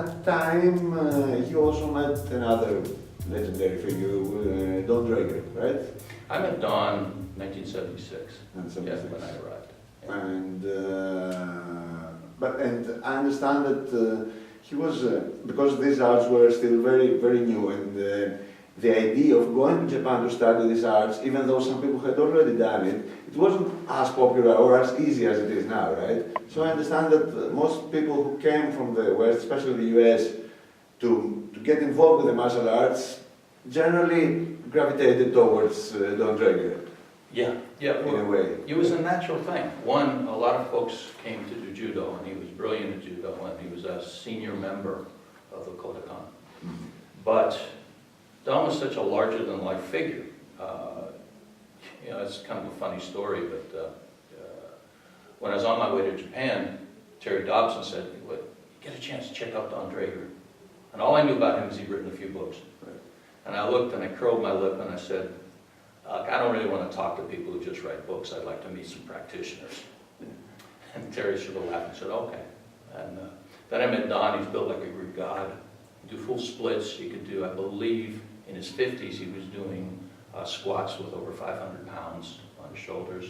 that time, you also met another legendary figure, Don Draeger, right? I met Don 1976. And Yeah, when I arrived. Yeah. And I understand that he was because these arts were still very very new, and the idea of going to Japan to study these arts, even though some people had already done it, it wasn't as popular or as easy as it is now, right? So I understand that most people who came from the West, especially the US, to get involved with the martial arts, generally gravitated towards Don Draeger. Yeah, yeah. In a way. It was a natural thing. One, a lot of folks came to do judo, and he was brilliant at judo, and he was a senior member of the Kodokan. Mm-hmm. But Don was such a larger-than-life figure. You know, it's kind of a funny story, but when I was on my way to Japan, Terry Dobson said, well, get a chance to check out Don Draeger. And all I knew about him is he'd written a few books. Right. And I looked and I curled my lip and I said, I don't really want to talk to people who just write books. I'd like to meet some practitioners. And Terry sort of laughed and said, okay. And then I met Don. He's built like a Greek god. He could do full splits. He could do, I believe, in his 50s, he was doing squats with over 500 pounds on his shoulders.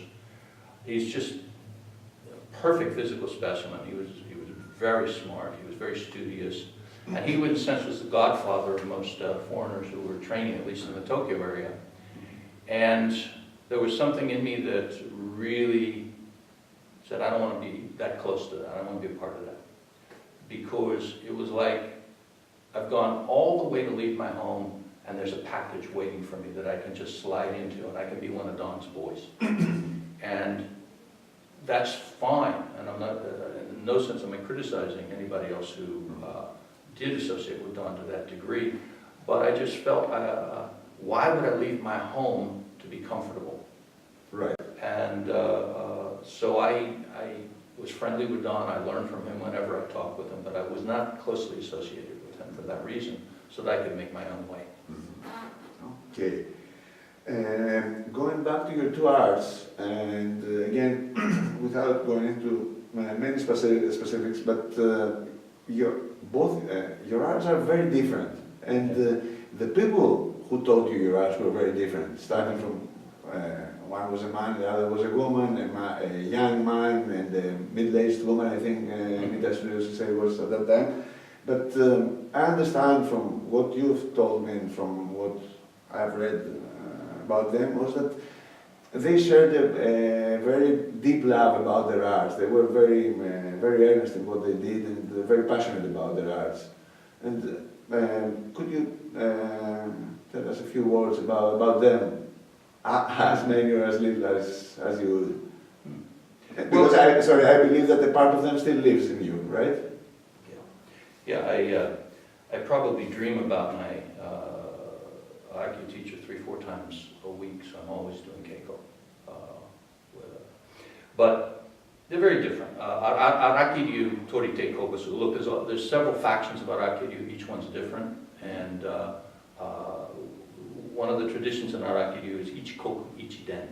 He's just a perfect physical specimen. He was very smart. He was very studious. And he, in a sense, was the godfather of most foreigners who were training, at least in the Tokyo area. And there was something in me that really said, I don't want to be that close to that. I don't want to be a part of that. Because it was like, I've gone all the way to leave my home, and there's a package waiting for me that I can just slide into, and I can be one of Don's boys. And that's fine. And I'm not, in no sense am I criticizing anybody else who did associate with Don to that degree. But I just felt, why would I leave my home to be comfortable? Right. And so I was friendly with Don. I learned from him whenever I talked with him, but I was not closely associated with him for that reason, so that I could make my own way. Okay. Going back to your two arts, and again, without going into many specifics, but your arts are very different, and the people who taught you your arts were very different, starting from one was a man, the other was a woman, a young man, and a middle-aged woman, I think Nita used say was at that time. But I understand from what you've told me and from what I've read about them was that they shared a very deep love about their arts. They were very, very earnest in what they did and very passionate about their arts. And could you tell us a few words about them? As many or as little as you would. Because I believe that a part of them still lives in you, right? Yeah, I probably dream about my Aikido teacher 3-4 times a week, so I'm always doing Keiko. But they're very different. Aikido, Torite, Kogusoku. Look, there's several factions about Aikido. Each one's different, and one of the traditions in our Aikido is Ichikoku, Ichiden.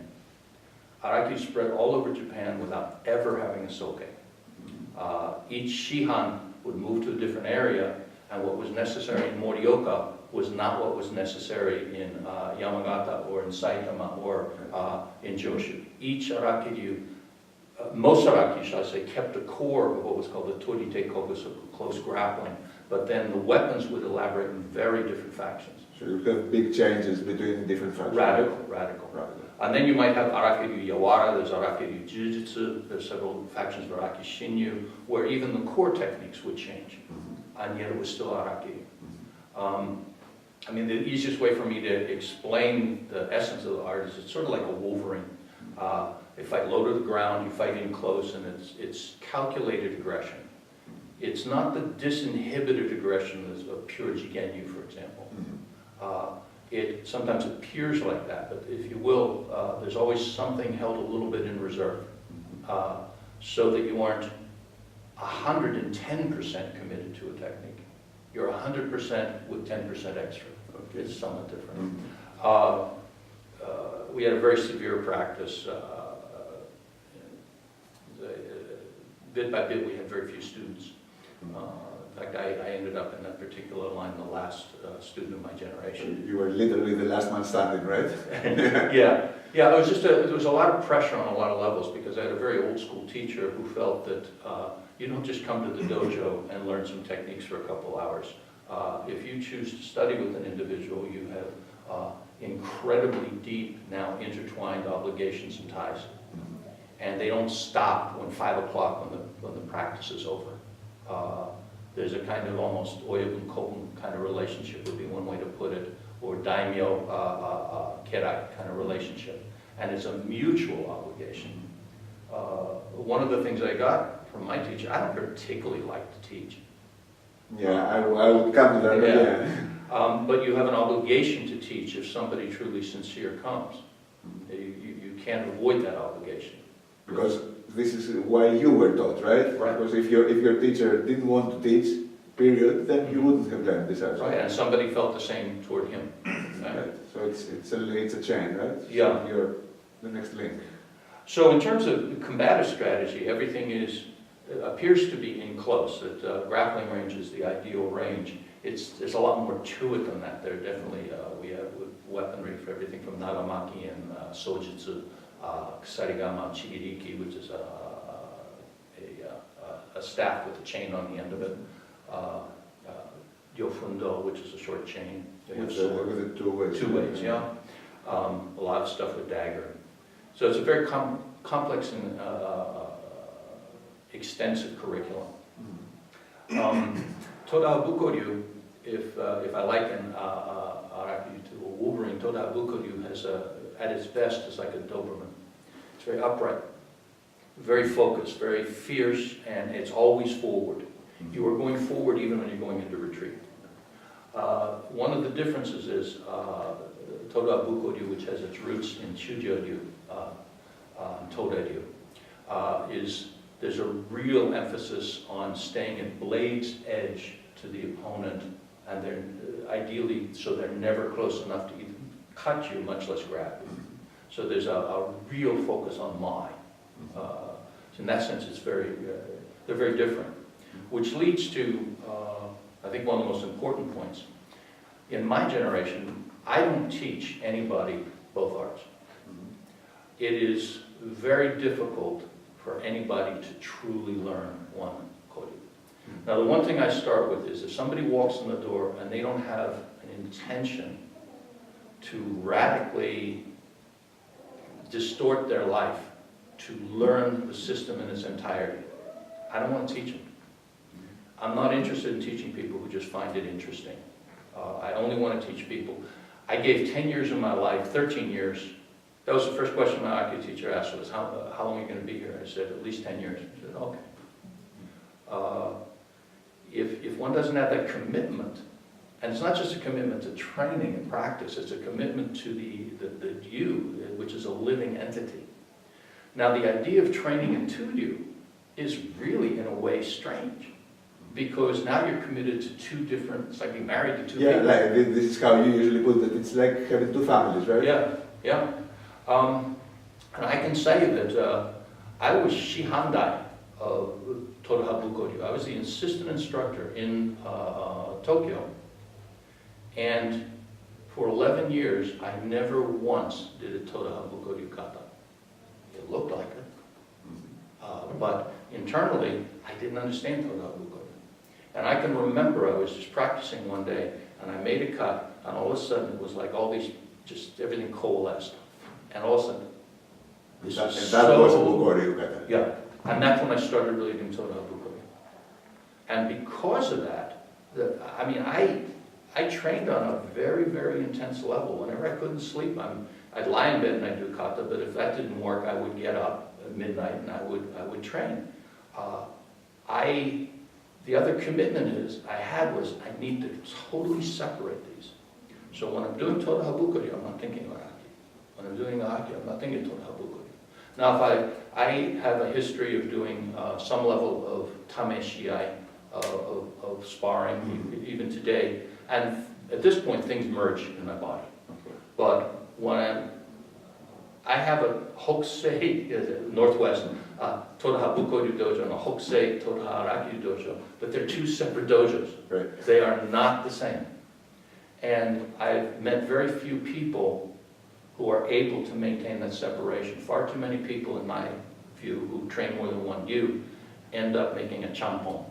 Our Aikido spread all over Japan without ever having a soke. Each Shihan would move to a different area, and what was necessary in Morioka was not what was necessary in Yamagata or in Saitama or in Joshu. Each Arakidu, most Arakidu, shall I say, kept a core of what was called the Torite Kogusoku, close grappling, but then the weapons would elaborate in very different factions. So you have big changes between different factions. Radical. And then you might have Arakidu Yawara, there's Arakidu Jujutsu, there's several factions of Araki Shinyu, where even the core techniques would change, and yet it was still Arakidu. I mean, the easiest way for me to explain the essence of the art is it's sort of like a wolverine. They fight low to the ground, you fight in close, and it's calculated aggression. It's not the disinhibited aggression of pure Jigenyu, for example. It sometimes appears like that, but if you will, there's always something held a little bit in reserve, so that you aren't 110% committed to a technique. You're 100% with 10% extra. Okay. It's somewhat different. We had a very severe practice. Bit by bit, we had very few students. In fact, I ended up in that particular line, the last student of my generation. You were literally the last man standing, right? Yeah, yeah. It was just there was a lot of pressure on a lot of levels because I had a very old school teacher who felt that you don't just come to the dojo and learn some techniques for a couple hours. If you choose to study with an individual, you have incredibly deep, now intertwined obligations and ties. And they don't stop when 5 o'clock when the practice is over. There's a kind of almost oyabun kobun kind of relationship would be one way to put it, or daimyo kerai kind of relationship. And it's a mutual obligation. One of the things I got from my teacher, I don't particularly like to teach. Yeah, I would come to that. Yeah. But you have an obligation to teach if somebody truly sincere comes. You can't avoid that obligation. Because this is why you were taught, right? Right. Because if your teacher didn't want to teach, period, then you wouldn't have learned this as well. Right, and somebody felt the same toward him. Right. So it's a chain, right? Yeah. So you're the next link. So in terms of combative strategy, everything appears to be in close. That grappling range is the ideal range. There's a lot more to it than that. There definitely we have weaponry for everything from nagamaki and sojutsu, kusarigama, chigiriki, which is a staff with a chain on the end of it, yofundo, which is a short chain. With the two ways. Two ways, yeah. A lot of stuff with dagger. So it's a very complex and extensive curriculum. Toda-ha Buko-ryu, if I liken Araki to a Wolverine, Toda-ha Buko-ryu has at its best is like a Doberman. It's very upright, very focused, very fierce, and it's always forward. You are going forward even when you're going into retreat. One of the differences is Toda-ha Buko-ryu, which has its roots in Shujyo-ryu, Toda-ryu, is there's a real emphasis on staying at blade's edge to the opponent, and they're ideally so they're never close enough to even cut you, much less grab you. So there's a real focus on my. So in that sense, it's they're very different, which leads to I think one of the most important points. In my generation, I don't teach anybody both arts. It is very difficult for anybody to truly learn one Koryu. Now the one thing I start with is if somebody walks in the door and they don't have an intention to radically distort their life to learn the system in its entirety, I don't want to teach them. I'm not interested in teaching people who just find it interesting. I only want to teach people. I gave 10 years of my life, 13 years. That was the first question my Aki teacher asked was, how long are you going to be here? I said, at least 10 years. I said, okay. If one doesn't have that commitment, and it's not just a commitment to training and practice, it's a commitment to the you, which is a living entity. Now the idea of training in Tudyu is really, in a way, strange. Because now you're committed to two different, it's like being married to two people. Yeah, like this is how you usually put it. It's like having two families, right? Yeah, yeah. And I can say that I was Shihandai of Toda-ha Buko-ryu. I was the assistant instructor in Tokyo. And for 11 years, I never once did a Toda-ha Buko-ryu kata. It looked like it. But internally, I didn't understand Toda-ha Buko-ryu. And I can remember I was just practicing one day, and I made a cut, and all of a sudden it was like all these, just everything coalesced. And all of a sudden, this That was was a Buko-ryu kata. yeah, and that's when I started really doing Toda-ha Buko-ryu. And because of that, I trained on a very, very intense level. Whenever I couldn't sleep, I'd lie in bed and I'd do kata, but if that didn't work, I would get up at midnight and I would train. The other commitment I need to totally separate these. So when I'm doing Toda-ha Buko-ryu, I'm not thinking Araki. When I'm doing Araki, I'm not thinking Toda-ha Buko-ryu. Now if I have a history of doing some level of tameshiai, of sparring, even today, and at this point things merge in my body. But when I have a Hokusei, Northwest, Toda-ha Buko-ryu dojo and a Hokusei Toda-ha Araki dojo, but they're two separate dojos. Right. They are not the same. And I've met very few people who are able to maintain that separation. Far too many people, in my view, who train more than one gyu, end up making a champon.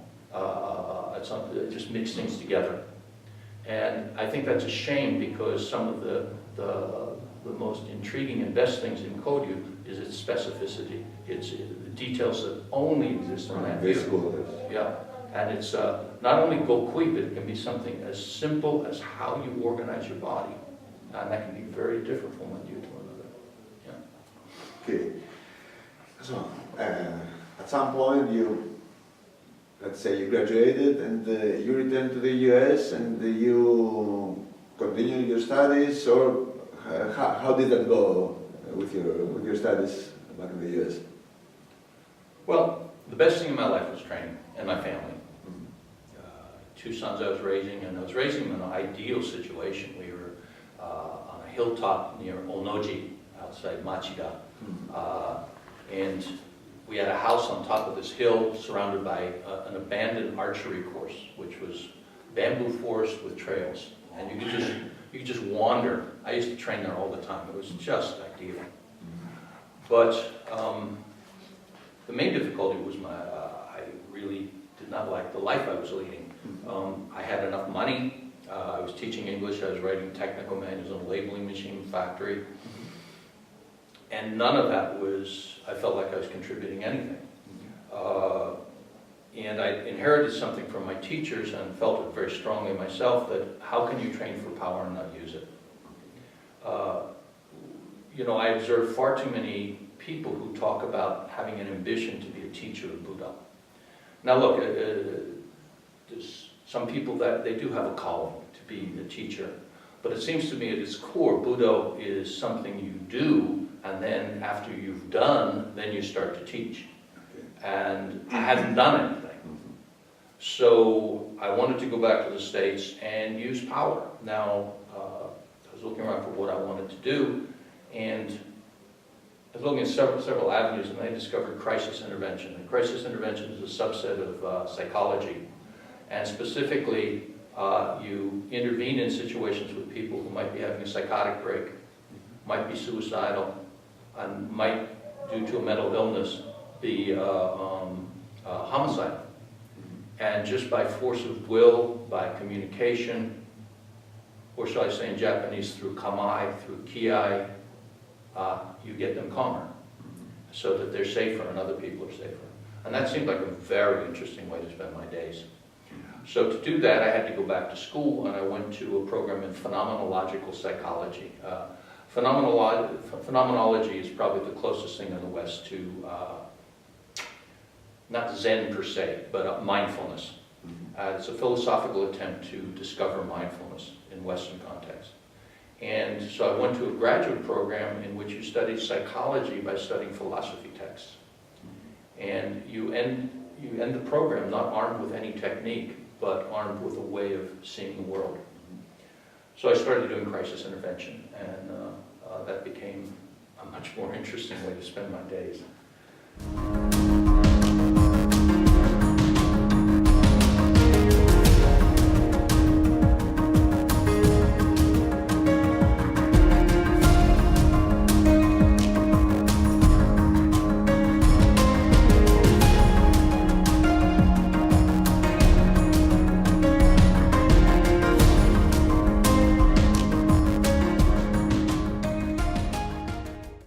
Just mix things together. And I think that's a shame, because some of the most intriguing and best things in Koryu is its specificity. It's the details that only exist in that view. Yeah, and it's not only gokui, but it can be something as simple as how you organize your body. And that can be very different from one view to another. Yeah. Okay. So, at some point let's say you graduated and you returned to the US and you continued your studies, or how did that go with your studies back in the US? Well, the best thing in my life was training and my family. Two sons I was raising, and I was raising them in an ideal situation. We were on a hilltop near Onoji, outside Machida, and we had a house on top of this hill surrounded by an abandoned archery course, which was bamboo forest with trails, and you could just wander. I used to train there all the time. It was just ideal. But the main difficulty was I really did not like the life I was leading. I had enough money. I was teaching English. I was writing technical manuals on a labeling machine factory. And none of that I felt like I was contributing anything. And I inherited something from my teachers and felt it very strongly myself, that how can you train for power and not use it? I observe far too many people who talk about having an ambition to be a teacher of Budo. Now look, there's some people that they do have a calling to be a teacher, but it seems to me at its core, Budo is something you do, and then after you've done, then you start to teach. And I hadn't done anything. So I wanted to go back to the States and use power. Now, I was looking around for what I wanted to do, and I was looking at several avenues, and I discovered crisis intervention. And crisis intervention is a subset of psychology. And specifically, you intervene in situations with people who might be having a psychotic break, might be suicidal, and might, due to a mental illness, be homicidal. And just by force of will, by communication, or shall I say in Japanese, through kamai, through kiai, you get them calmer, so that they're safer and other people are safer. And that seemed like a very interesting way to spend my days. So to do that, I had to go back to school, and I went to a program in phenomenological psychology. Phenomenology is probably the closest thing in the West to, not Zen per se, but mindfulness. It's a philosophical attempt to discover mindfulness in Western context. And so I went to a graduate program in which you studied psychology by studying philosophy texts. And you end the program not armed with any technique, but armed with a way of seeing the world. So I started doing crisis intervention, and that became a much more interesting way to spend my days.